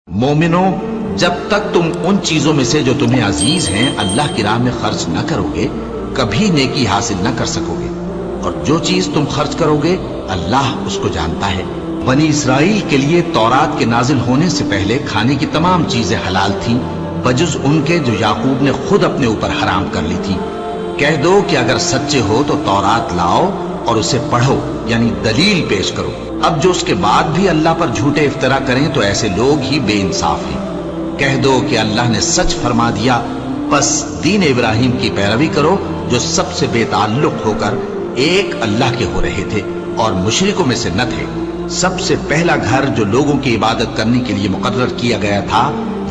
مومنو، جب تک تم ان چیزوں میں سے جو تمہیں عزیز ہیں اللہ کی راہ میں خرچ نہ کرو گے کبھی نیکی حاصل نہ کر سکو گے، اور جو چیز تم خرچ کرو گے اللہ اس کو جانتا ہے۔ بنی اسرائیل کے لیے تورات کے نازل ہونے سے پہلے کھانے کی تمام چیزیں حلال تھیں بجز ان کے جو یعقوب نے خود اپنے اوپر حرام کر لی تھی۔ کہہ دو کہ اگر سچے ہو تو تورات لاؤ اور اسے پڑھو، یعنی دلیل پیش کرو۔ اب جو اس کے بعد بھی اللہ پر جھوٹے افطرا کریں تو ایسے لوگ ہی بے انصاف ہیں۔ کہہ دو کہ اللہ نے سچ فرما دیا، پس دین ابراہیم کی پیروی کرو جو سب سے بے تعلق ہو کر ایک اللہ کے ہو رہے تھے اور مشرکوں میں سے نہ تھے۔ سب سے پہلا گھر جو لوگوں کی عبادت کرنے کے لیے مقرر کیا گیا تھا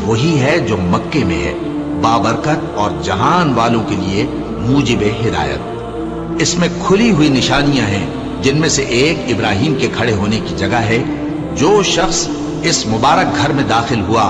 وہی ہے جو مکے میں ہے، بابرکت اور جہان والوں کے لیے موجب ہدایت۔ اس میں کھلی ہوئی نشانیاں ہیں جن میں سے ایک ابراہیم کے کھڑے ہونے کی جگہ ہے۔ جو شخص اس مبارک گھر میں داخل ہوا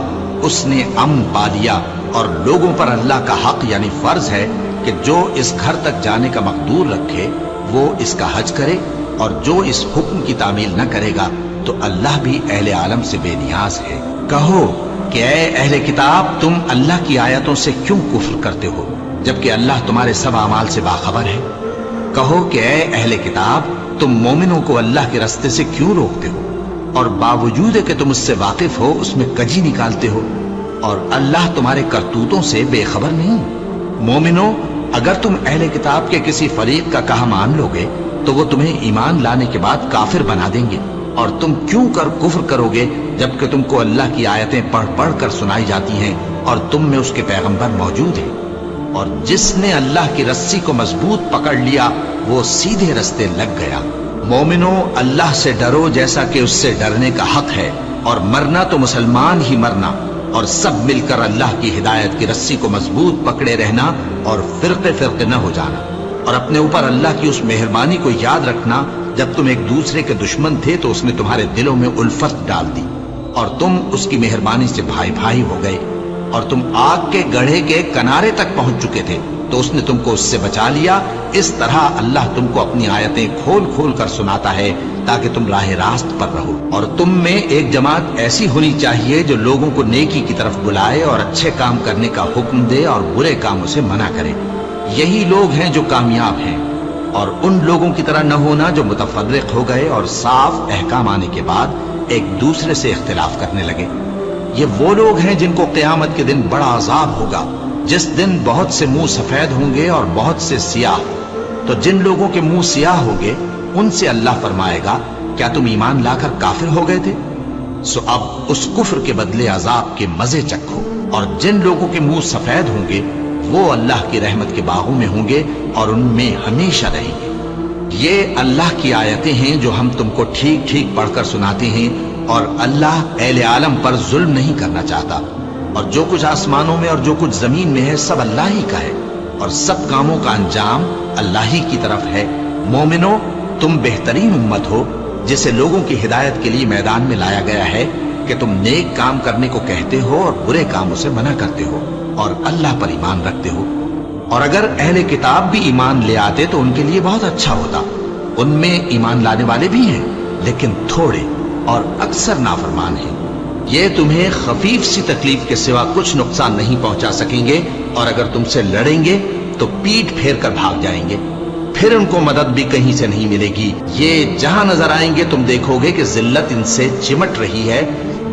اس نے امن پا لیا، اور لوگوں پر اللہ کا حق یعنی فرض ہے کہ جو اس گھر تک جانے کا مقدور رکھے وہ اس کا حج کرے، اور جو اس حکم کی تعمیل نہ کرے گا تو اللہ بھی اہل عالم سے بے نیاز ہے۔ کہو کہ اے اہل کتاب، تم اللہ کی آیتوں سے کیوں کفر کرتے ہو جبکہ اللہ تمہارے سب اعمال سے باخبر ہے؟ کہو کہ اے اہل کتاب، تم مومنوں کو اللہ کے راستے سے کیوں روکتے ہو اور باوجود کہ تم اس سے واقف ہو اس میں کجی نکالتے ہو، اور اللہ تمہارے کرتوتوں سے بے خبر نہیں؟ مومنوں، اگر تم اہل کتاب کے کسی فریق کا کہا مان لو گے تو وہ تمہیں ایمان لانے کے بعد کافر بنا دیں گے، اور تم کیوں کر کفر کرو گے جبکہ تم کو اللہ کی آیتیں پڑھ پڑھ کر سنائی جاتی ہیں اور تم میں اس کے پیغمبر موجود ہیں؟ اور جس نے اللہ کی رسی کو مضبوط پکڑ لیا وہ سیدھے رستے لگ گیا۔ مومنوں، اللہ سے ڈرو جیسا کہ اس سے ڈرنے کا حق ہے، اور مرنا تو مسلمان ہی مرنا، اور سب مل کر اللہ کی ہدایت کی رسی کو مضبوط پکڑے رہنا اور فرقے فرقے نہ ہو جانا، اور اپنے اوپر اللہ کی اس مہربانی کو یاد رکھنا جب تم ایک دوسرے کے دشمن تھے تو اس نے تمہارے دلوں میں الفت ڈال دی اور تم اس کی مہربانی سے بھائی بھائی ہو گئے، اور تم آگ کے گڑھے کے کنارے تک پہنچ چکے تھے تو اس نے تم کو اس سے بچا لیا۔ اس طرح اللہ تم کو اپنی آیتیں کھول کھول کر سناتا ہے تاکہ تم راہ راست پر رہو۔ اور تم میں ایک جماعت ایسی ہونی چاہیے جو لوگوں کو نیکی کی طرف بلائے اور اچھے کام کرنے کا حکم دے اور برے کاموں سے منع کرے۔ یہی لوگ ہیں جو کامیاب ہیں، اور ان لوگوں کی طرح نہ ہونا جو متفرق ہو گئے اور صاف احکام آنے کے بعد ایک دوسرے سے اختلاف کرنے لگے۔ یہ وہ لوگ ہیں جن کو قیامت کے دن بڑا عذاب ہوگا، جس دن بہت سے منہ سفید ہوں گے اور بہت سے سیاہ۔ تو جن لوگوں کے منہ سیاہ ہوں گے ان سے اللہ فرمائے گا، کیا تم ایمان لا کر کافر ہو گئے تھے؟ سو اب اس کفر کے بدلے عذاب کے مزے چکھو۔ اور جن لوگوں کے منہ سفید ہوں گے وہ اللہ کی رحمت کے باغوں میں ہوں گے اور ان میں ہمیشہ رہیں گے۔ یہ اللہ کی آیتیں ہیں جو ہم تم کو ٹھیک ٹھیک پڑھ کر سناتے ہیں، اور اللہ اہل عالم پر ظلم نہیں کرنا چاہتا، اور جو کچھ آسمانوں میں اور جو کچھ زمین میں ہے سب اللہ ہی کا ہے، اور سب کاموں کا انجام اللہ ہی کی طرف ہے۔ مومنو، تم بہترین امت ہو جسے لوگوں کی ہدایت کے لیے میدان میں لایا گیا ہے کہ تم نیک کام کرنے کو کہتے ہو اور برے کاموں سے منع کرتے ہو اور اللہ پر ایمان رکھتے ہو۔ اور اگر اہل کتاب بھی ایمان لے آتے تو ان کے لیے بہت اچھا ہوتا۔ ان میں ایمان لانے والے بھی ہیں لیکن تھوڑے اور اکثر نافرمان ہیں۔ یہ تمہیں خفیف سی تکلیف کے سوا کچھ نقصان نہیں پہنچا سکیں گے، اور اگر تم سے لڑیں گے تو پیٹ پھیر کر بھاگ جائیں گے، پھر ان کو مدد بھی کہیں سے نہیں ملے گی۔ یہ جہاں نظر آئیں گے تم دیکھو گے کہ ذلت ان سے چمٹ رہی ہے،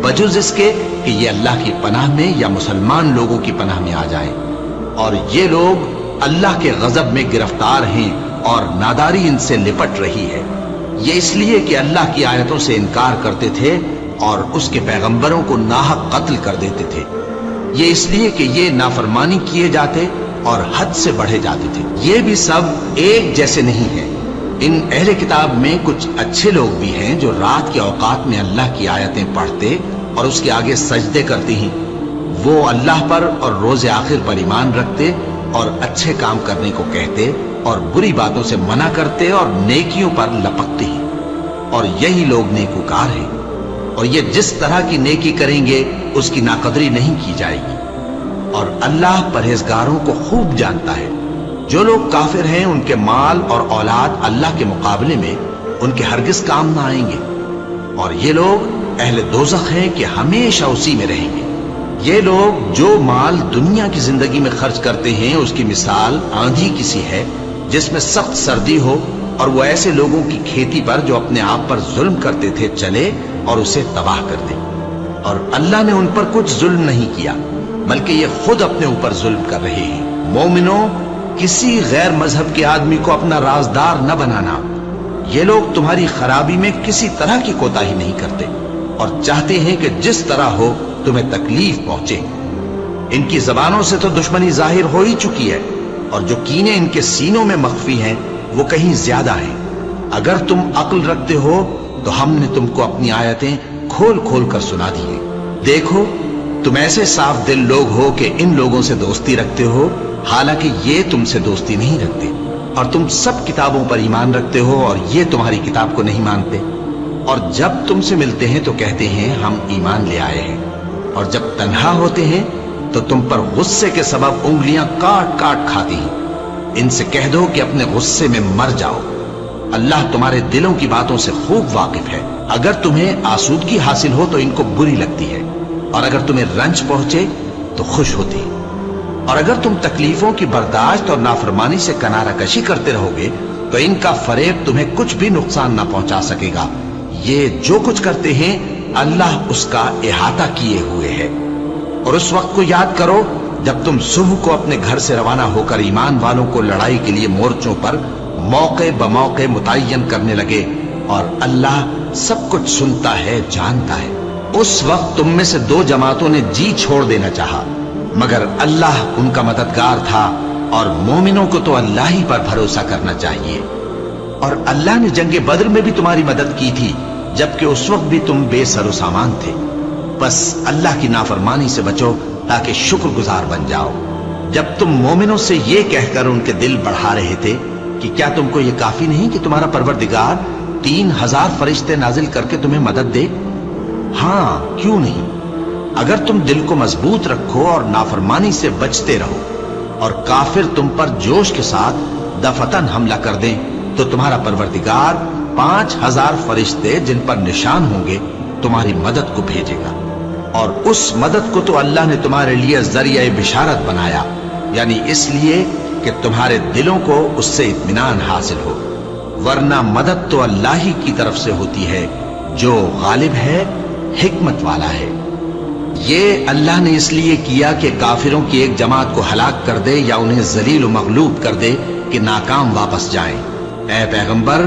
بجز اس کے کہ یہ اللہ کی پناہ میں یا مسلمان لوگوں کی پناہ میں آ جائیں۔ اور یہ لوگ اللہ کے غضب میں گرفتار ہیں اور ناداری ان سے لپٹ رہی ہے۔ یہ اس لیے کہ اللہ کی آیتوں سے انکار کرتے تھے اور اس کے پیغمبروں کو ناحق قتل کر دیتے تھے۔ یہ اس لیے کہ یہ نافرمانی کیے جاتے اور حد سے بڑھے جاتے تھے۔ یہ بھی سب ایک جیسے نہیں ہیں۔ ان اہل کتاب میں کچھ اچھے لوگ بھی ہیں جو رات کے اوقات میں اللہ کی آیتیں پڑھتے اور اس کے آگے سجدے کرتے ہیں۔ وہ اللہ پر اور روز آخر پر ایمان رکھتے اور اچھے کام کرنے کو کہتے اور بری باتوں سے منع کرتے اور نیکیوں پر لپکتے ہیں، اور یہی لوگ نیکوکار ہیں۔ اور یہ جس طرح کی نیکی کریں گے اس کی ناقدری نہیں کی جائے گی، اور اللہ پرہیزگاروں کو خوب جانتا ہے۔ جو لوگ کافر ہیں ان کے مال اور اولاد اللہ کے مقابلے میں ان کے ہرگز کام نہ آئیں گے، اور یہ لوگ اہل دوزخ ہیں کہ ہمیشہ اسی میں رہیں گے۔ یہ لوگ جو مال دنیا کی زندگی میں خرچ کرتے ہیں اس کی مثال آندھی کسی ہے جس میں سخت سردی ہو اور وہ ایسے لوگوں کی کھیتی پر جو اپنے آپ پر ظلم کرتے تھے چلے اور اسے تباہ کر دے۔ اور اللہ نے ان پر کچھ ظلم نہیں کیا بلکہ یہ خود اپنے اوپر ظلم کر رہے ہیں۔ مومنوں، کسی غیر مذہب کے آدمی کو اپنا رازدار نہ بنانا۔ یہ لوگ تمہاری خرابی میں کسی طرح کی کوتاہی نہیں کرتے اور چاہتے ہیں کہ جس طرح ہو تمہیں تکلیف پہنچے۔ ان کی زبانوں سے تو دشمنی ظاہر ہو ہی چکی ہے اور جو کینے ان کے سینوں میں مخفی ہیں وہ کہیں زیادہ ہیں۔ اگر تم عقل رکھتے ہو تو ہم نے تم کو اپنی آیتیں کھول کھول کر سنا دی ہیں۔ دیکھو، تم ایسے صاف دل لوگ ہو کہ ان لوگوں سے دوستی رکھتے ہو حالانکہ یہ تم سے دوستی نہیں رکھتے، اور تم سب کتابوں پر ایمان رکھتے ہو اور یہ تمہاری کتاب کو نہیں مانتے، اور جب تم سے ملتے ہیں تو کہتے ہیں ہم ایمان لے آئے ہیں، اور جب تنہا ہوتے ہیں تو تم پر غصے کے سبب انگلیاں کاٹ کاٹ کھاتی ہیں۔ ان سے کہہ دو کہ اپنے غصے میں مر جاؤ، اللہ تمہارے دلوں کی باتوں سے خوب واقف ہے۔ اگر تمہیں آسودگی حاصل ہو تو ان کو بری لگتی ہے، اور اگر تمہیں رنج پہنچے تو خوش ہوتی ہے، اور اگر تم تکلیفوں کی برداشت اور نافرمانی سے کنارہ کشی کرتے رہو گے تو ان کا فریب تمہیں کچھ بھی نقصان نہ پہنچا سکے گا۔ یہ جو کچھ کرتے ہیں اللہ اس کا احاطہ کیے ہوئے ہے۔ اور اس وقت کو یاد کرو جب تم صبح کو اپنے گھر سے روانہ ہو کر ایمان والوں کو لڑائی کے لیے مورچوں پر موقع بموقع متعین کرنے لگے، اور اللہ سب کچھ سنتا ہے، جانتا ہے۔ اس وقت تم میں سے دو جماعتوں نے جی چھوڑ دینا چاہا، مگر اللہ ان کا مددگار تھا، اور مومنوں کو تو اللہ ہی پر بھروسہ کرنا چاہیے۔ اور اللہ نے جنگ بدر میں بھی تمہاری مدد کی تھی جبکہ اس وقت بھی تم بے سر و سامان تھے۔ بس اللہ کی نافرمانی سے بچو تاکہ شکر گزار بن جاؤ۔ جب تم مومنوں سے یہ کہہ کر ان کے دل بڑھا رہے تھے کہ کیا تم کو یہ کافی نہیں کہ تمہارا پروردگار 3000 فرشتے نازل کر کے تمہیں مدد دے؟ ہاں، کیوں نہیں؟ اگر تم دل کو مضبوط رکھو اور نافرمانی سے بچتے رہو اور کافر تم پر جوش کے ساتھ دفتن حملہ کر دیں تو تمہارا پروردگار 5000 فرشتے جن پر نشان ہوں گے تمہاری مدد کو بھیجے گا، اور اس مدد کو تو اللہ نے تمہارے لیے ذریعہ بشارت بنایا، یعنی اس لیے کہ تمہارے دلوں کو اس سے اطمینان حاصل ہو، ورنہ مدد تو اللہ ہی کی طرف سے ہوتی ہے جو غالب ہے، حکمت والا ہے۔ یہ اللہ نے اس لیے کیا کہ کافروں کی ایک جماعت کو ہلاک کر دے یا انہیں ذلیل و مغلوب کر دے کہ ناکام واپس جائیں۔ اے پیغمبر،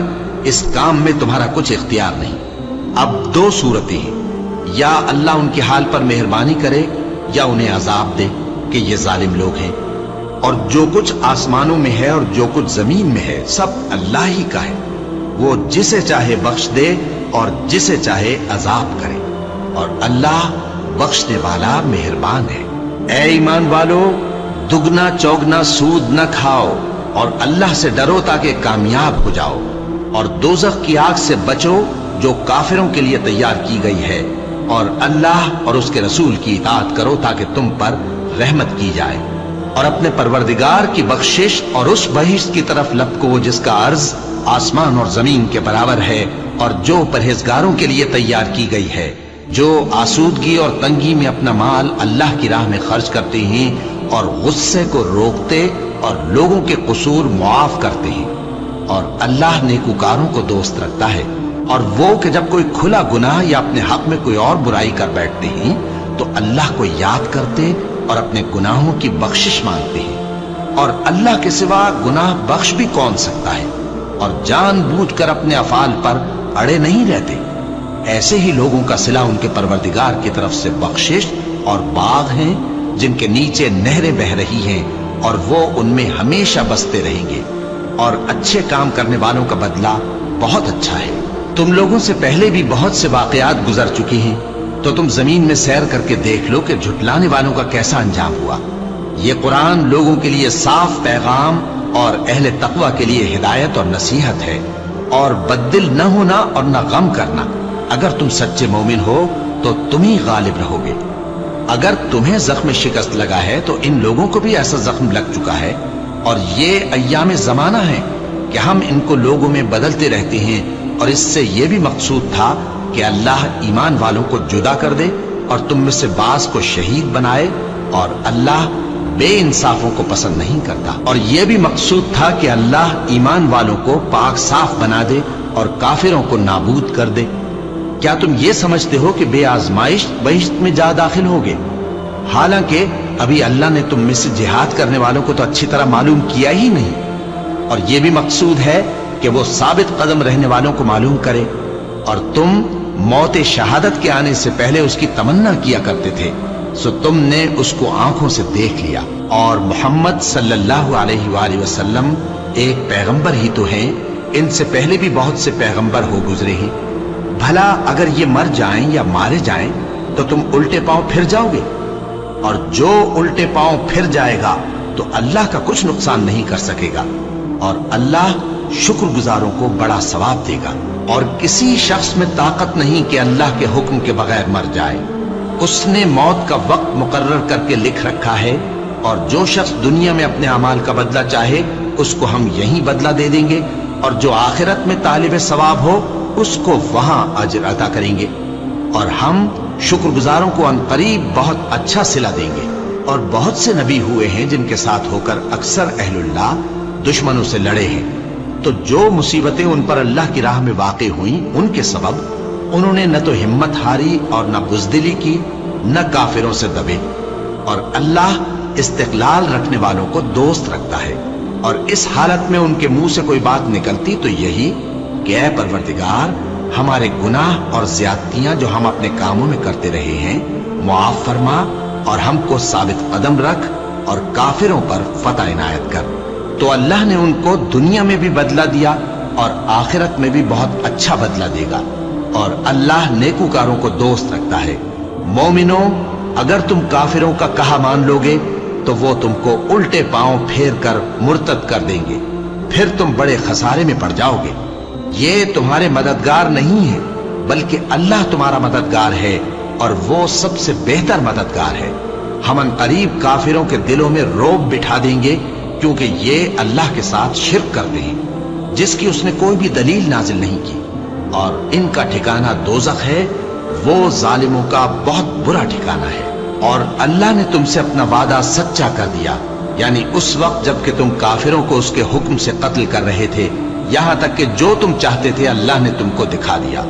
اس کام میں تمہارا کچھ اختیار نہیں۔ اب دو صورتیں ہیں، یا اللہ ان کے حال پر مہربانی کرے یا انہیں عذاب دے کہ یہ ظالم لوگ ہیں، اور جو کچھ آسمانوں میں ہے اور جو کچھ زمین میں ہے سب اللہ ہی کا ہے، وہ جسے چاہے بخش دے اور جسے چاہے عذاب کرے، اور اللہ بخشنے والا مہربان ہے۔ اے ایمان والو، دگنا چوگنا سود نہ کھاؤ اور اللہ سے ڈرو تاکہ کامیاب ہو جاؤ، اور دوزخ کی آگ سے بچو جو کافروں کے لیے تیار کی گئی ہے، اور اللہ اور اس کے رسول کی اطاعت کرو تاکہ تم پر رحمت کی جائے، اور اپنے پروردگار کی بخشش اور اس بہشت کی طرف لپکو جس کا عرض آسمان اور زمین کے برابر ہے، اور جو پرہیزگاروں کے لیے تیار کی گئی ہے، جو آسودگی اور تنگی میں اپنا مال اللہ کی راہ میں خرچ کرتے ہیں اور غصے کو روکتے اور لوگوں کے قصور معاف کرتے ہیں، اور اللہ نیکوکاروں کو دوست رکھتا ہے۔ اور وہ کہ جب کوئی کھلا گناہ یا اپنے حق میں کوئی اور برائی کر بیٹھتے ہیں تو اللہ کو یاد کرتے اور اپنے گناہوں کی بخشش مانگتے ہیں، اور اللہ کے سوا گناہ بخش بھی کون سکتا ہے، اور جان بوجھ کر اپنے افعال پر اڑے نہیں رہتے۔ ایسے ہی لوگوں کا صلہ ان کے پروردگار کی طرف سے بخشش اور باغ ہیں جن کے نیچے نہریں بہہ رہی ہیں، اور وہ ان میں ہمیشہ بستے رہیں گے، اور اچھے کام کرنے والوں کا بدلہ بہت اچھا ہے۔ تم لوگوں سے پہلے بھی بہت سے واقعات گزر چکے ہیں، تو تم زمین میں سیر کر کے دیکھ لو کہ جھٹلانے والوں کا کیسا انجام ہوا۔ یہ قرآن لوگوں کے لیے صاف پیغام اور اہل تقوی کے لیے ہدایت اور نصیحت ہے، اور بددل نہ ہونا اور نہ غم کرنا۔ اگر تم سچے مومن ہو تو تم ہی غالب رہو گے۔ اگر تمہیں زخم شکست لگا ہے تو ان لوگوں کو بھی ایسا زخم لگ چکا ہے، اور یہ ایام زمانہ ہے کہ ہم ان کو لوگوں میں بدلتے رہتے ہیں، اور اس سے یہ بھی مقصود تھا کہ اللہ ایمان والوں کو جدا کر دے اور تم میں سے بعض کو شہید بنائے، اور اللہ بے انصافوں کو پسند نہیں کرتا۔ اور یہ بھی مقصود تھا کہ اللہ ایمان والوں کو پاک صاف بنا دے اور کافروں کو نابود کر دے۔ کیا تم یہ سمجھتے ہو کہ بے آزمائش بہشت میں جا داخل ہوگے؟ حالانکہ ابھی اللہ نے تم میں سے جہاد کرنے والوں کو تو اچھی طرح معلوم کیا ہی نہیں، اور یہ بھی مقصود ہے کہ وہ ثابت قدم رہنے والوں کو معلوم کرے، اور تم موت شہادت کے آنے سے پہلے اس کی تمنا کیا کرتے تھے، سو تم نے اس کو آنکھوں سے دیکھ لیا۔ اور محمد صلی اللہ علیہ وآلہ وسلم ایک پیغمبر ہی تو ہیں، ان سے پہلے بھی بہت سے پیغمبر ہو گزرے ہیں۔ بھلا اگر یہ مر جائیں یا مارے جائیں تو تم الٹے پاؤں پھر جاؤ گے؟ اور جو الٹے پاؤں پھر جائے گا تو اللہ کا کچھ نقصان نہیں کر سکے گا، اور اللہ شکر گزاروں کو بڑا ثواب دے گا۔ اور کسی شخص میں طاقت نہیں کہ اللہ کے حکم کے بغیر مر جائے، اس نے موت کا وقت مقرر کر کے لکھ رکھا ہے، اور جو شخص دنیا میں اپنے اعمال کا بدلہ چاہے اس کو ہم یہیں بدلہ دے دیں گے، اور جو آخرت میں طالب ثواب ہو اس کو وہاں اجر عطا کریں گے، اور ہم شکر گزاروں کو عنقریب بہت اچھا صلہ دیں گے۔ اور بہت سے نبی ہوئے ہیں جن کے ساتھ ہو کر اکثر اہل اللہ دشمنوں سے لڑے ہیں، تو جو مصیبتیں ان پر اللہ کی راہ میں واقع ہوئیں ان کے سبب انہوں نے نہ تو ہمت ہاری اور نہ بزدلی کی، نہ کافروں سے دبے۔ اور اللہ استقلال رکھنے والوں کو دوست رکھتا ہے، اور اس حالت میں ان کے منہ سے کوئی بات نکلتی تو یہی کہ اے پروردگار، ہمارے گناہ اور زیادتیاں جو ہم اپنے کاموں میں کرتے رہے ہیں معاف فرما، اور ہم کو ثابت قدم رکھ، اور کافروں پر فتح عنایت کر۔ تو اللہ نے ان کو دنیا میں بھی بدلہ دیا اور آخرت میں بھی بہت اچھا بدلہ دے گا، اور اللہ نیکوکاروں کو دوست رکھتا ہے۔ مومنوں، اگر تم کافروں کا کہا مان لوگے تو وہ تم کو الٹے پاؤں پھیر کر مرتد کر دیں گے، پھر تم بڑے خسارے میں پڑ جاؤ گے۔ یہ تمہارے مددگار نہیں ہے بلکہ اللہ تمہارا مددگار ہے، اور وہ سب سے بہتر مددگار ہے۔ ہم عنقریب کافروں کے دلوں میں رعب بٹھا دیں گے، کیونکہ یہ اللہ کے ساتھ شرک کرتے ہیں جس کی اس نے کوئی بھی دلیل نازل نہیں کی، اور ان کا ٹھکانہ دوزخ ہے، وہ ظالموں کا بہت برا ٹھکانہ ہے۔ اور اللہ نے تم سے اپنا وعدہ سچا کر دیا، یعنی اس وقت جب کہ تم کافروں کو اس کے حکم سے قتل کر رہے تھے، یہاں تک کہ جو تم چاہتے تھے اللہ نے تم کو دکھا دیا،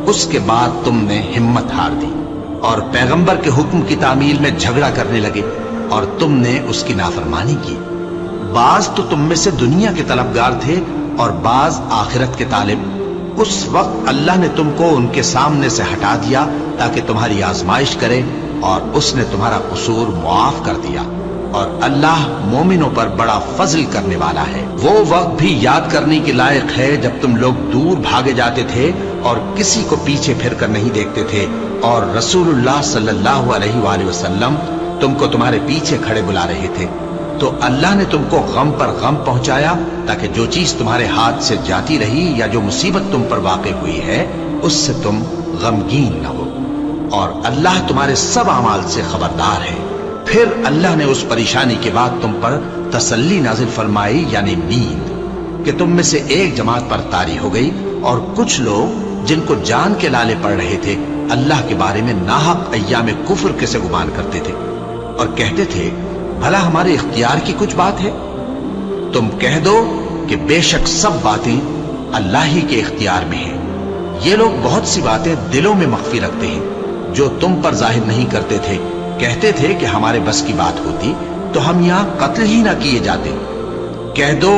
اس کے بعد تم نے ہمت ہار دی اور پیغمبر کے حکم کی تعمیل میں جھگڑا کرنے لگے، اور تم نے اس کی نافرمانی کی۔ بعض تو تم میں سے دنیا کے طلبگار تھے اور بعض آخرت کے طالب۔ اس وقت اللہ نے تم کو ان کے سامنے سے ہٹا دیا تاکہ تمہاری آزمائش کرے، اور اس نے تمہارا قصور معاف کر دیا، اور اللہ مومنوں پر بڑا فضل کرنے والا ہے۔ وہ وقت بھی یاد کرنے کے لائق ہے جب تم لوگ دور بھاگے جاتے تھے اور کسی کو پیچھے پھر کر نہیں دیکھتے تھے، اور رسول اللہ صلی اللہ علیہ وآلہ وسلم تم کو تمہارے پیچھے کھڑے بلا رہے تھے، تو اللہ نے تم کو غم پر غم پہنچایا تاکہ جو چیز تمہارے ہاتھ سے جاتی رہی یا جو مصیبت تم پر واقع ہوئی ہے اس سے تم غمگین نہ ہو، اور اللہ تمہارے سب اعمال سے خبردار ہے۔ پھر اللہ نے اس پریشانی کے بعد تم پر تسلی نازل فرمائی، یعنی نیند، کہ تم میں سے ایک جماعت پر طاری ہو گئی، اور کچھ لوگ جن کو جان کے لالے پڑ رہے تھے اللہ کے بارے میں ناحق ایام کفر کے سے گمان کرتے تھے، اور کہتے تھے بھلا ہمارے اختیار کی کچھ بات ہے؟ تم کہہ دو کہ بے شک سب باتیں اللہ ہی کے اختیار میں ہیں۔ یہ لوگ بہت سی باتیں دلوں میں مخفی رکھتے ہیں جو تم پر ظاہر نہیں کرتے تھے۔ کہتے تھے کہ ہمارے بس کی بات ہوتی تو ہم یہاں قتل ہی نہ کیے جاتے۔ کہہ دو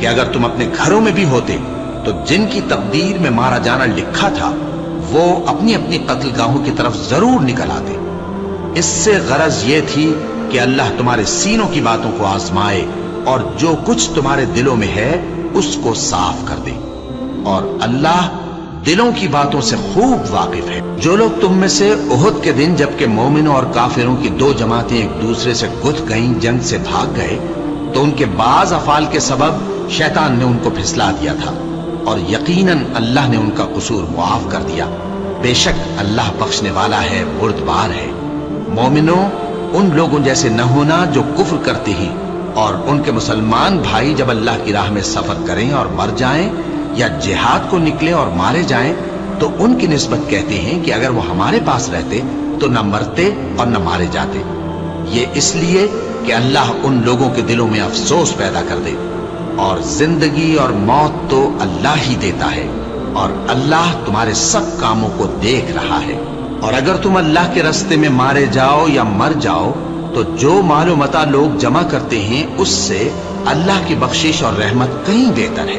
کہ اگر تم اپنے گھروں میں بھی ہوتے تو جن کی تقدیر میں مارا جانا لکھا تھا وہ اپنی اپنی قتل گاہوں کی طرف ضرور نکل آتے۔ اس سے غرض یہ تھی کہ اللہ تمہارے سینوں کی باتوں کو آزمائے اور جو کچھ تمہارے دلوں میں ہے اس کو صاف کر دے، اور اللہ دلوں کی باتوں سے خوب واقف ہے۔ جو لوگ تم میں سے احد کے دن جبکہ مومنوں اور کافروں کی دو جماعتیں ایک دوسرے سے گتھ گئیں، جنگ سے بھاگ گئے، تو ان کے بعض افعال کے سبب شیطان نے ان کو پھسلا دیا تھا، اور یقیناً اللہ نے ان کا قصور معاف کر دیا۔ بے شک اللہ بخشنے والا ہے، بردبار ہے۔ مومنوں، ان لوگوں جیسے نہ ہونا جو کفر کرتے ہیں، اور ان کے مسلمان بھائی جب اللہ کی راہ میں سفر کریں اور مر جائیں یا جہاد کو نکلیں اور مارے جائیں تو ان کی نسبت کہتے ہیں کہ اگر وہ ہمارے پاس رہتے تو نہ مرتے اور نہ مارے جاتے، یہ اس لیے کہ اللہ ان لوگوں کے دلوں میں افسوس پیدا کر دے، اور زندگی اور موت تو اللہ ہی دیتا ہے، اور اللہ تمہارے سب کاموں کو دیکھ رہا ہے۔ اور اگر تم اللہ کے راستے میں مارے جاؤ یا مر جاؤ تو جو مال و متاع لوگ جمع کرتے ہیں اس سے اللہ کی بخشش اور رحمت کہیں بہتر ہے،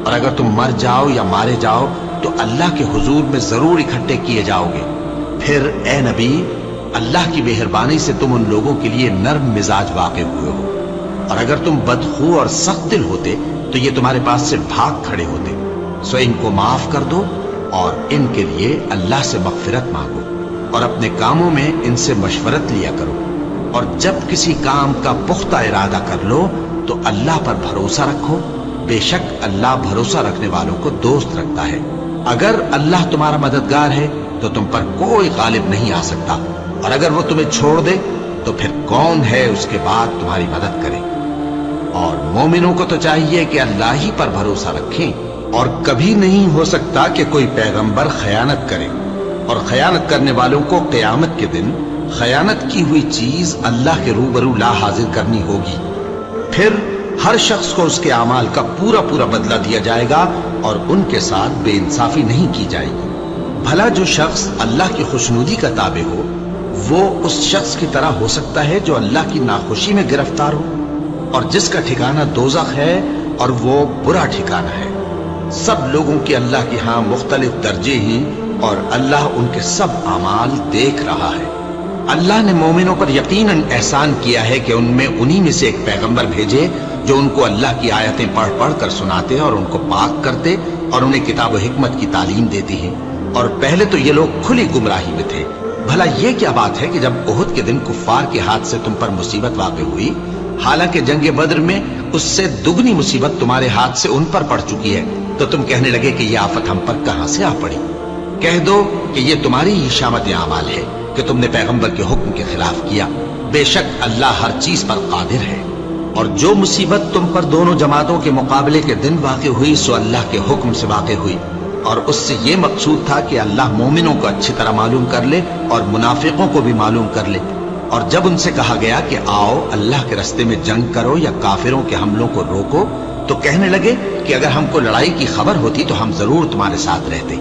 اور اگر تم مر جاؤ یا مارے جاؤ تو اللہ کے حضور میں ضرور اکٹھے کیے جاؤ گے۔ پھر اے نبی، اللہ کی مہربانی سے تم ان لوگوں کے لیے نرم مزاج واقع ہوئے ہو، اور اگر تم بدخو اور سخت دل ہوتے تو یہ تمہارے پاس سے بھاگ کھڑے ہوتے، سو ان کو معاف کر دو اور ان کے لیے اللہ سے مغفرت مانگو، اور اپنے کاموں میں ان سے مشورت لیا کرو، اور جب کسی کام کا پختہ ارادہ کر لو تو اللہ پر بھروسہ رکھو، بے شک اللہ بھروسہ رکھنے والوں کو دوست رکھتا ہے۔ اگر اللہ تمہارا مددگار ہے تو تم پر کوئی غالب نہیں آ سکتا، اور اگر وہ تمہیں چھوڑ دے تو پھر کون ہے اس کے بعد تمہاری مدد کرے۔ اور مومنوں کو تو چاہیے کہ اللہ ہی پر بھروسہ رکھیں، اور کبھی نہیں ہو سکتا کہ کوئی پیغمبر خیانت کرے، اور خیانت کرنے والوں کو قیامت کے دن خیانت کی ہوئی چیز اللہ کے روبرو لا حاضر کرنی ہوگی، پھر ہر شخص کو اس کے اعمال کا پورا پورا بدلہ دیا جائے گا، اور ان کے ساتھ بے انصافی نہیں کی جائے گی۔ بھلا جو شخص اللہ کی خوشنودی کا تابع ہو وہ اس شخص کی طرح ہو سکتا ہے جو اللہ کی ناخوشی میں گرفتار ہو، اور جس کا ٹھکانہ دوزخ ہے اور وہ برا ٹھکانہ ہے۔ سب لوگوں کے اللہ کے ہاں مختلف درجے ہیں، اور اللہ ان کے سب اعمال دیکھ رہا ہے۔ اللہ نے مومنوں پر یقیناً احسان کیا ہے کہ ان میں انہی میں سے ایک پیغمبر بھیجے جو ان کو اللہ کی آیتیں پڑھ پڑھ کر سناتے اور ان کو پاک کرتے اور انہیں کتاب و حکمت کی تعلیم دیتے ہیں، اور پہلے تو یہ لوگ کھلی گمراہی میں تھے۔ بھلا یہ کیا بات ہے کہ جب احد کے دن کفار کے ہاتھ سے تم پر مصیبت واقع ہوئی، حالانکہ جنگ بدر میں اس سے دگنی مصیبت تمہارے ہاتھ سے ان پر پڑ چکی ہے، تو تم کہنے لگے کہ یہ آفت ہم پر کہاں سے آ پڑی؟ کہہ دو کہ یہ تمہاری ہی شامت اعمال ہے کہ تم نے پیغمبر کے حکم کے خلاف کیا، بے شک اللہ ہر چیز پر قادر ہے۔ اور جو مصیبت تم پر دونوں جماعتوں کے مقابلے کے دن واقع ہوئی سو اللہ کے حکم سے واقع ہوئی، اور اس سے یہ مقصود تھا کہ اللہ مومنوں کو اچھی طرح معلوم کر لے اور منافقوں کو بھی معلوم کر لے۔ اور جب ان سے کہا گیا کہ آؤ اللہ کے راستے میں جنگ کرو یا کافروں کے حملوں کو روکو، تو کہنے لگے کہ اگر ہم کو لڑائی کی خبر ہوتی تو ہم ضرور تمہارے ساتھ رہتے۔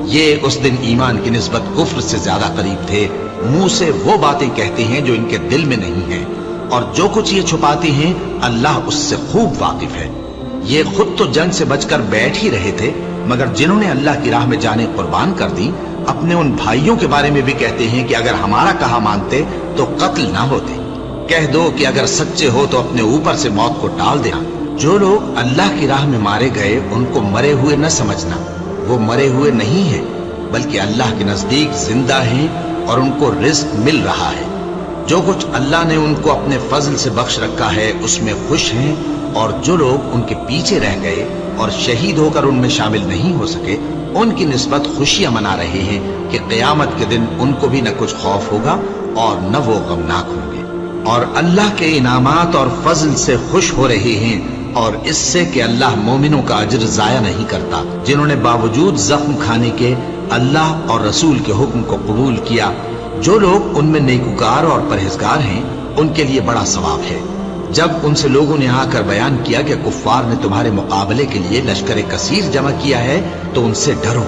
یہ اس دن ایمان کی نسبت کفر سے زیادہ قریب تھے، منہ سے وہ باتیں کہتے ہیں جو ان کے دل میں نہیں ہیں، اور جو کچھ یہ چھپاتے ہیں اللہ اس سے خوب واقف ہے۔ یہ خود تو جنگ سے بچ کر بیٹھ ہی رہے تھے، مگر جنہوں نے اللہ کی راہ میں جانیں قربان کر دی اپنے ان بھائیوں کے بارے میں بھی کہتے ہیں کہ اگر ہمارا کہا مانتے تو قتل نہ ہوتے۔ کہہ دو کہ اگر سچے ہو تو اپنے اوپر سے موت کو ٹال دینا۔ جو لوگ اللہ کی راہ میں مارے گئے ان کو مرے ہوئے نہ سمجھنا، وہ مرے ہوئے نہیں ہیں بلکہ اللہ کے نزدیک زندہ ہیں اور ان کو رزق مل رہا ہے۔ جو کچھ اللہ نے ان کو اپنے فضل سے بخش رکھا ہے اس میں خوش ہیں، اور جو لوگ ان کے پیچھے رہ گئے اور شہید ہو کر ان میں شامل نہیں ہو سکے ان کی نسبت خوشیاں منا رہے ہیں کہ قیامت کے دن ان کو بھی نہ کچھ خوف ہوگا اور نہ وہ غمناک ہوں گے، اور اللہ کے انعامات اور فضل سے خوش ہو رہے ہیں، اور اس سے کہ اللہ مومنوں کا اجر ضائع نہیں کرتا جنہوں نے باوجود زخم کھانے کے اللہ اور رسول کے حکم کو قبول کیا۔ جو لوگ ان میں نیکوکار اور پرہیزگار ہیں ان کے لیے بڑا ثواب ہے۔ جب ان سے لوگوں نے آ کر بیان کیا کہ کفار نے تمہارے مقابلے کے لیے لشکر کثیر جمع کیا ہے تو ان سے ڈرو،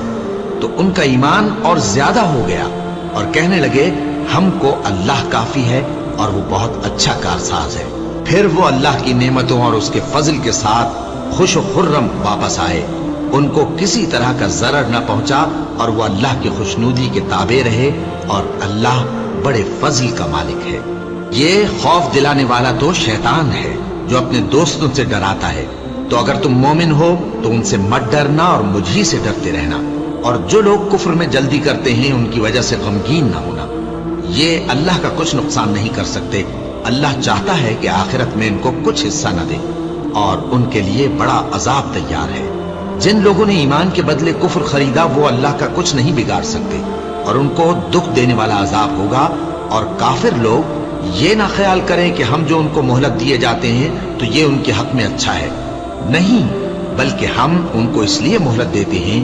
تو ان کا ایمان اور زیادہ ہو گیا اور کہنے لگے ہم کو اللہ کافی ہے اور وہ بہت اچھا کارساز ہے۔ پھر وہ اللہ کی نعمتوں اور اس کے فضل کے ساتھ خوش و خرم واپس آئے، ان کو کسی طرح کا ضرر نہ پہنچا، اور وہ اللہ کی خوشنودی کے تابع رہے، اور اللہ بڑے فضل کا مالک ہے۔ یہ خوف دلانے والا تو شیطان ہے جو اپنے دوستوں سے ڈراتا ہے، تو اگر تم مومن ہو تو ان سے مت ڈرنا اور مجھ ہی سے ڈرتے رہنا، اور جو لوگ کفر میں جلدی کرتے ہیں ان کی وجہ سے غمگین نہ ہونا، یہ اللہ کا کچھ نقصان نہیں کر سکتے۔ اللہ چاہتا ہے کہ آخرت میں ان کو کچھ حصہ نہ دے، اور ان کے لیے بڑا عذاب تیار ہے۔ جن لوگوں نے ایمان کے بدلے کفر خریدا وہ اللہ کا کچھ نہیں بگاڑ سکتے، اور ان کو دکھ دینے والا عذاب ہوگا۔ اور کافر لوگ یہ نہ خیال کریں کہ ہم جو ان کو مہلت دیے جاتے ہیں تو یہ ان کے حق میں اچھا ہے، نہیں، بلکہ ہم ان کو اس لیے مہلت دیتے ہیں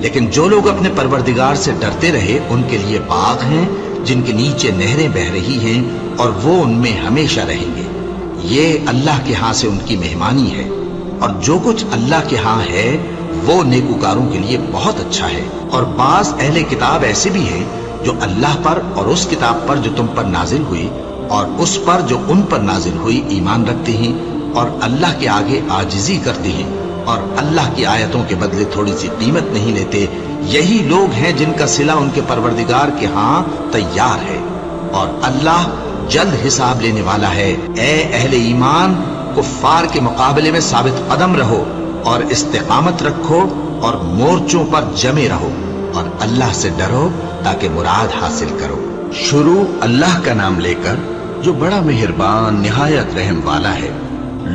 لیکن جو لوگ اپنے پروردگار سے ڈرتے رہے ان کے لیے باغ ہیں جن کے نیچے نہریں بہ رہی ہیں اور وہ ان میں ہمیشہ رہیں گے. یہ اللہ کے ہاں سے ان کی مہمانی ہے، اور جو کچھ اللہ کے ہاں ہے وہ نیکوکاروں کے لیے بہت اچھا ہے. اور بعض اہل کتاب ایسے بھی ہیں جو اللہ پر اور اس کتاب پر جو تم پر نازل ہوئی اور اس پر جو ان پر نازل ہوئی ایمان رکھتے ہیں اور اللہ کے آگے عاجزی کرتے ہیں اور اللہ کی آیتوں کے بدلے تھوڑی سی قیمت نہیں لیتے. یہی لوگ ہیں جن کا صلہ ان کے پروردگار کے ہاں تیار ہے، اور اللہ جلد حساب لینے والا ہے. اے اہل ایمان، کفار کے مقابلے میں ثابت قدم رہو اور استقامت رکھو اور مورچوں پر جمے رہو اور اللہ سے ڈرو تاکہ مراد حاصل کرو. شروع اللہ کا نام لے کر جو بڑا مہربان نہایت رحم والا ہے.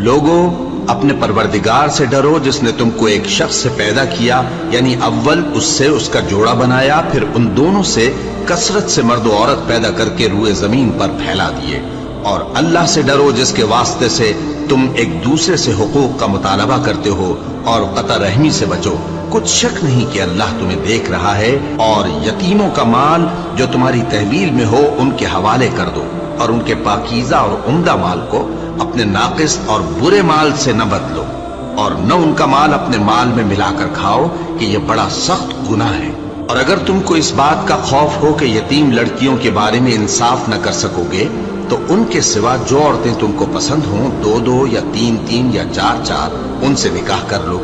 لوگوں، اپنے پروردگار سے ڈرو جس نے تم کو ایک شخص سے پیدا کیا، یعنی اول اس سے اس کا جوڑا بنایا، پھر ان دونوں سے کثرت سے مرد و عورت پیدا کر کے روئے زمین پر پھیلا دیے. اور اللہ سے ڈرو جس کے واسطے سے تم ایک دوسرے سے حقوق کا مطالبہ کرتے ہو، اور قطع رحمی سے بچو. کچھ شک نہیں کہ اللہ تمہیں دیکھ رہا ہے. اور یتیموں کا مال جو تمہاری تحویل میں ہو ان کے حوالے کر دو، اور ان کے پاکیزہ اور عمدہ مال کو اپنے ناقص اور برے مال سے نہ بدلو، اور نہ ان کا مال اپنے مال میں ملا کر کھاؤ کہ یہ بڑا سخت گناہ ہے. اور اگر تم کو اس بات کا خوف ہو کہ یتیم لڑکیوں کے بارے میں انصاف نہ کر سکو گے تو ان کے سوا جو عورتیں تم کو پسند ہوں، 2 یا 3 یا 4 ان سے نکاح کر لو.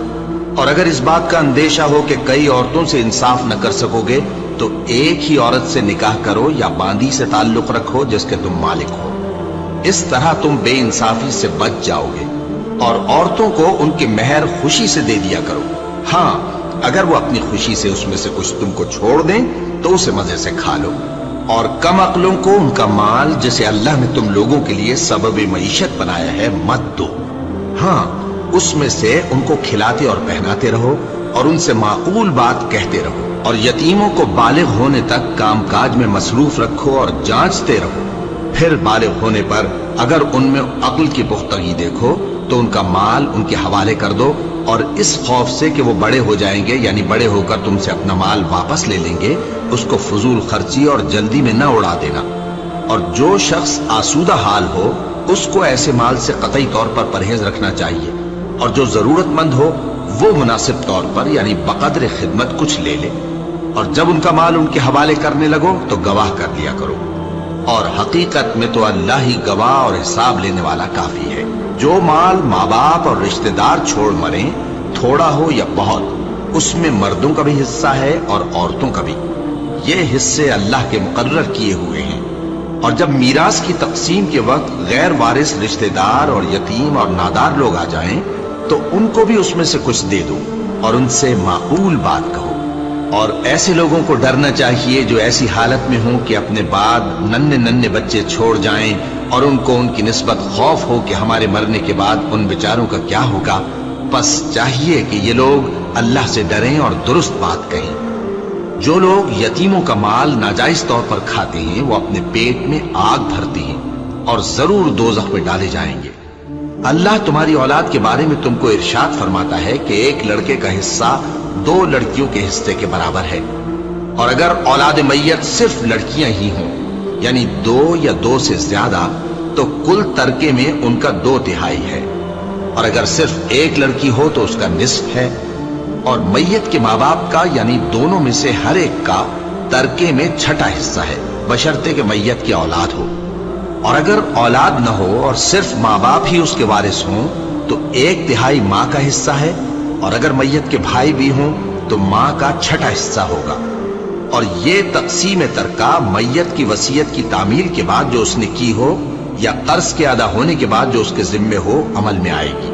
اور اگر اس بات کا اندیشہ ہو کہ کئی عورتوں سے انصاف نہ کر سکو گے تو ایک ہی عورت سے نکاح کرو یا باندی سے تعلق رکھو جس کے تم مالک ہو. اس طرح تم بے انصافی سے بچ جاؤ گے. اور عورتوں کو ان کے مہر خوشی سے دے دیا کرو. ہاں، اگر وہ اپنی خوشی سے اس میں سے کچھ تم کو چھوڑ دیں تو اسے مزے سے کھا لو. اور کم عقلوں کو ان کا مال جسے اللہ نے تم لوگوں کے لیے سبب معیشت بنایا ہے مت دو. ہاں، اس میں سے ان کو کھلاتے اور پہناتے رہو اور ان سے معقول بات کہتے رہو. اور یتیموں کو بالغ ہونے تک کام کاج میں مصروف رکھو اور جانچتے رہو. پھر بالغ ہونے پر اگر ان میں عقل کی پختگی دیکھو تو ان کا مال ان کے حوالے کر دو، اور اس خوف سے کہ وہ بڑے ہو جائیں گے، یعنی بڑے ہو کر تم سے اپنا مال واپس لے لیں گے، اس کو فضول خرچی اور جلدی میں نہ اڑا دینا. اور جو شخص آسودہ حال ہو اس کو ایسے مال سے قطعی طور پر پرہیز رکھنا چاہیے، اور جو ضرورت مند ہو وہ مناسب طور پر یعنی بقدر خدمت کچھ لے لے. اور جب ان کا مال ان کے حوالے کرنے لگو تو گواہ کر لیا کرو. اور حقیقت میں تو اللہ ہی گواہ اور حساب لینے والا کافی ہے. جو مال ماں باپ اور رشتہ دار چھوڑ مریں، تھوڑا ہو یا بہت، اس میں مردوں کا بھی حصہ ہے اور عورتوں کا بھی. یہ حصے اللہ کے مقرر کیے ہوئے ہیں. اور جب میراث کی تقسیم کے وقت غیر وارث رشتہ دار اور یتیم اور نادار لوگ آ جائیں تو ان کو بھی اس میں سے کچھ دے دو اور ان سے معقول بات کہو. اور ایسے لوگوں کو ڈرنا چاہیے جو ایسی حالت میں ہوں کہ اپنے بعد ننھے بچے چھوڑ جائیں اور ان کو ان کی نسبت خوف ہو کہ ہمارے مرنے کے بعد ان بیچاروں کا کیا ہوگا. پس چاہیے کہ یہ لوگ اللہ سے ڈریں اور درست بات کہیں. جو لوگ یتیموں کا مال ناجائز طور پر کھاتے ہیں وہ اپنے پیٹ میں آگ بھرتے ہیں اور ضرور دوزخ میں ڈالے جائیں گے. اللہ تمہاری اولاد کے بارے میں تم کو ارشاد فرماتا ہے کہ ایک لڑکے کا حصہ 2 لڑکیوں کے حصے کے برابر ہے. اور اگر اولاد میت صرف لڑکیاں ہی ہوں یعنی 2 یا 2 سے زیادہ تو کل ترکے میں ان کا 2/3 ہے. اور اگر صرف ایک لڑکی ہو تو اس کا نصف ہے. اور میت کے ماں باپ کا یعنی دونوں میں سے ہر ایک کا ترکے میں 6واں حصہ ہے، بشرطے کہ میت کی اولاد ہو. اور اگر اولاد نہ ہو اور صرف ماں باپ ہی اس کے وارث ہوں تو 1/3 ماں کا حصہ ہے. اور اگر میت کے بھائی بھی ہوں تو ماں کا 6واں حصہ ہوگا. اور یہ تقسیم ترکہ میت کی وصیت کی تعمیل کے بعد جو اس نے کی ہو یا قرض کے ادا ہونے کے بعد جو اس کے ذمے ہو عمل میں آئے گی.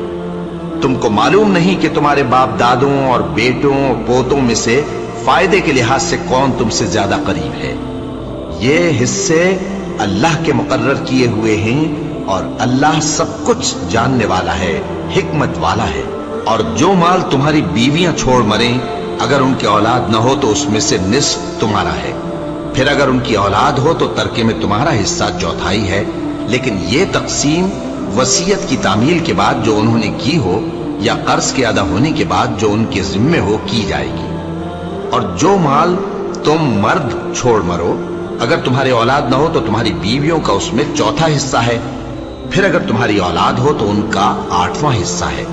تم کو معلوم نہیں کہ تمہارے باپ دادوں اور بیٹوں اور پوتوں میں سے فائدے کے لحاظ سے کون تم سے زیادہ قریب ہے. یہ حصے اللہ کے مقرر کیے ہوئے ہیں اور اللہ سب کچھ جاننے والا ہے، حکمت والا ہے. اور جو مال تمہاری بیویاں چھوڑ مریں اگر ان کی اولاد نہ ہو تو اس میں سے نصف تمہارا ہے. پھر اگر ان کی اولاد ہو تو ترکے میں تمہارا حصہ 1/4 ہے. لیکن یہ تقسیم وصیت کی تعمیل کے بعد جو انہوں نے کی ہو یا قرض کے ادا ہونے کے بعد جو ان کے ذمے ہو کی جائے گی. اور جو مال تم مرد چھوڑ مرو، اگر تمہارے اولاد نہ ہو تو تمہاری بیویوں کا اس میں چوتھا حصہ ہے، پھر اگر تمہاری اولاد ہو تو ان کا 8واں حصہ ہے۔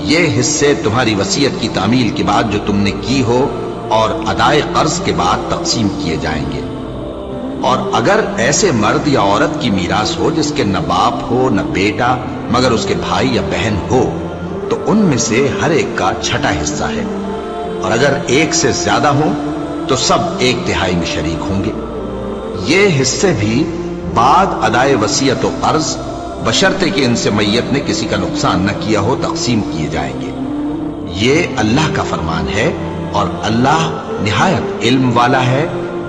یہ حصے تمہاری وصیت کی تعمیل کے بعد جو تم نے کی ہو اور ادائے قرض کے بعد تقسیم کیے جائیں گے۔ اور اگر ایسے مرد یا عورت کی میراث ہو جس کے نہ باپ ہو نہ بیٹا مگر اس کے بھائی یا بہن ہو تو ان میں سے ہر ایک کا چھٹا حصہ ہے، اور اگر ایک سے زیادہ ہوں تو سب 1/3 میں شریک ہوں گے۔ یہ حصے بھی بعد ادائے وصیت و قرض بشرطے کہ ان سے میت نے کسی کا نقصان نہ کیا ہو تقسیم کیے جائیں گے۔ یہ اللہ کا فرمان ہے اور اللہ نہایت علم والا ہے،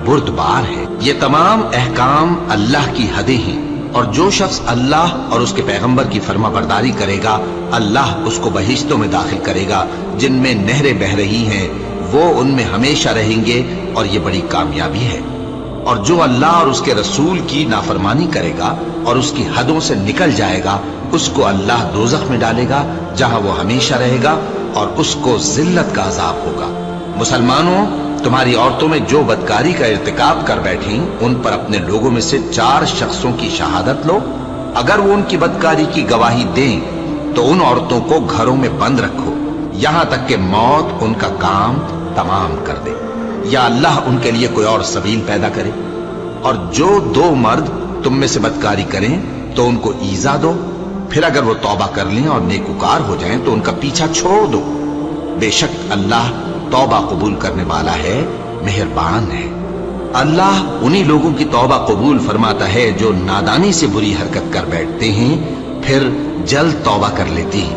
بردبار ہے۔ یہ تمام احکام اللہ کی حدیں ہیں، اور جو شخص اللہ اور اس کے پیغمبر کی فرما برداری کرے گا اللہ اس کو بہشتوں میں داخل کرے گا جن میں نہریں بہہ رہی ہیں، وہ ان میں ہمیشہ رہیں گے، اور یہ بڑی کامیابی ہے۔ اور جو اللہ اور اس کے رسول کی نافرمانی کرے گا اور اس کی حدوں سے نکل جائے گا اس کو اللہ دوزخ میں ڈالے گا جہاں وہ ہمیشہ رہے گا، اور اس کو ذلت کا عذاب ہوگا۔ مسلمانوں، تمہاری عورتوں میں جو بدکاری کا ارتکاب کر بیٹھیں ان پر اپنے لوگوں میں سے 4 شخصوں کی شہادت لو۔ اگر وہ ان کی بدکاری کی گواہی دیں تو ان عورتوں کو گھروں میں بند رکھو یہاں تک کہ موت ان کا کام تمام کر دے، یا اللہ ان کے لیے کوئی اور سبیل پیدا کرے۔ اور جو 2 مرد تم میں سے بدکاری کریں تو ان کو ایذا دو، پھر اگر وہ توبہ کر لیں اور نیکوکار ہو جائیں تو ان کا پیچھا چھوڑ دو۔ بے شک اللہ توبہ قبول کرنے والا ہے، مہربان ہے۔ اللہ انہی لوگوں کی توبہ قبول فرماتا ہے جو نادانی سے بری حرکت کر بیٹھتے ہیں پھر جلد توبہ کر لیتے ہیں،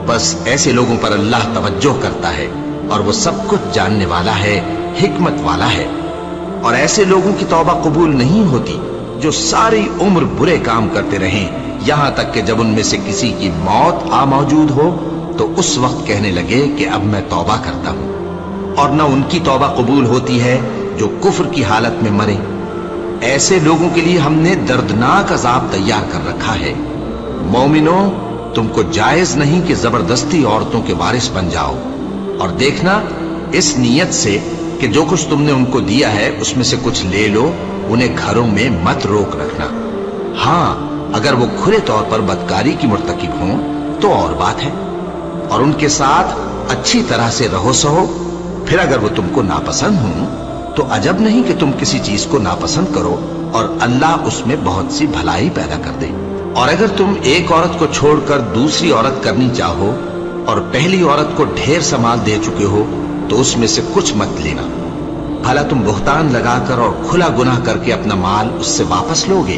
بس ایسے لوگوں پر اللہ توجہ کرتا ہے اور وہ سب کچھ جاننے والا ہے، حکمت والا ہے۔ اور ایسے لوگوں کی توبہ قبول نہیں ہوتی جو ساری عمر برے کام کرتے رہیں یہاں تک کہ جب ان میں سے کسی کی موت آ موجود ہو تو اس وقت کہنے لگے کہ اب میں توبہ کرتا ہوں۔ اور نہ ان کی توبہ قبول ہوتی ہے جو کفر کی حالت میں مرے۔ ایسے لوگوں کے لیے ہم نے دردناک عذاب تیار کر رکھا ہے۔ مومنوں، تم کو جائز نہیں کہ زبردستی عورتوں کے وارث بن جاؤ، اور دیکھنا اس نیت سے کہ جو کچھ تم نے ان کو دیا ہے اس میں سے کچھ لے لو، انہیں گھروں میں مت روک رکھنا۔ ہاں، اگر وہ کھلے طور پر بدکاری کی مرتکب ہوں تو اور بات ہے، اور ان کے ساتھ اچھی طرح سے رہو سہو۔ پھر اگر وہ تم کو ناپسند ہوں تو عجب نہیں کہ تم کسی چیز کو ناپسند کرو اور اللہ اس میں بہت سی بھلائی پیدا کر دے۔ اور اگر تم ایک عورت کو چھوڑ کر دوسری عورت کرنی چاہو اور پہلی عورت کو ڈھیر سا مال دے چکے ہو تو اس میں سے کچھ مت لینا، بھلا تم بہتان لگا کر اور کھلا گناہ کر کے اپنا مال اس سے واپس لو گے؟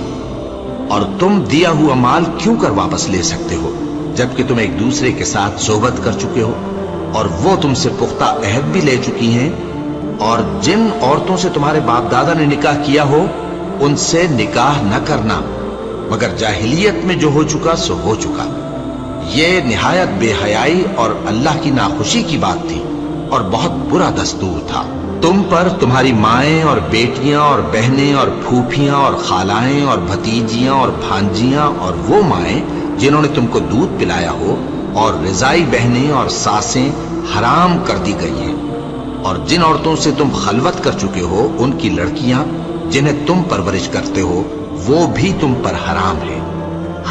اور تم دیا ہوا مال کیوں کر واپس لے سکتے ہو جبکہ تم ایک دوسرے کے ساتھ صحبت کر چکے ہو اور وہ تم سے پختہ عہد بھی لے چکی ہیں؟ اور جن عورتوں سے تمہارے باپ دادا نے نکاح کیا ہو ان سے نکاح نہ کرنا مگر جاہلیت میں جو ہو چکا سو ہو چکا۔ یہ نہایت بے حیائی اور اللہ کی ناخوشی کی بات تھی اور بہت برا دستور تھا۔ تم پر تمہاری مائیں اور بیٹیاں اور بہنیں اور پھوپھیاں اور خالائیں اور بھتیجیاں اور بھانجیاں اور وہ مائیں جنہوں نے تم کو دودھ پلایا ہو اور رضائی بہنیں اور ساسیں حرام کر دی گئی ہیں، اور جن عورتوں سے تم خلوت کر چکے ہو ان کی لڑکیاں جنہیں تم پرورش کرتے ہو وہ بھی تم پر حرام ہے۔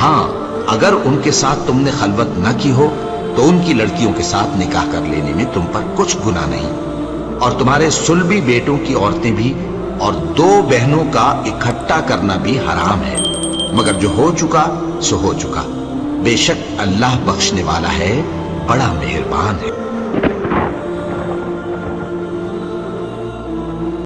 ہاں، اگر ان کے ساتھ تم نے خلوت نہ کی ہو تو ان کی لڑکیوں کے ساتھ نکاح کر لینے میں تم پر کچھ گناہ نہیں، اور تمہارے صلبی بیٹوں کی عورتیں بھی اور 2 بہنوں کا اکٹھا کرنا بھی حرام ہے، مگر جو ہو چکا سو ہو چکا۔ بے شک اللہ بخشنے والا ہے، بڑا مہربان ہے۔